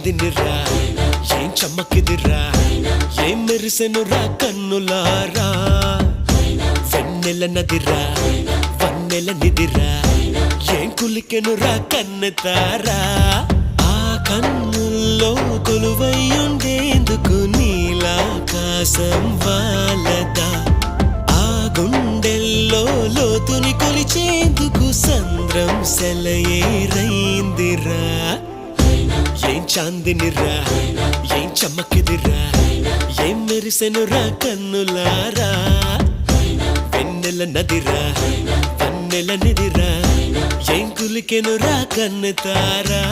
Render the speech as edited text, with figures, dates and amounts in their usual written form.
చాందినిరా ఏం చమ్మకిదిరా ఏం మెరిసెనురా కన్నులారా వెన్నెల నదిరా వన్నెల నిదిరా ఏం కులికెనురా కన్నెతారా ఆ కన్నుల్లో కొలువై ఉండేందుకు నీలాకాశం వాలదా ఆ గుండెల్లో లోతుని కొలిచేందుకు సంద్రం సెలయేరైందిరా ఏం చాందినిరా ఏం చమ్మకిదిరా ఏం మెరిసెనురా కన్నులారా వెన్నెల నదిరా వన్నెల నిదిరా ఏం కులికెనురా కన్నెతారా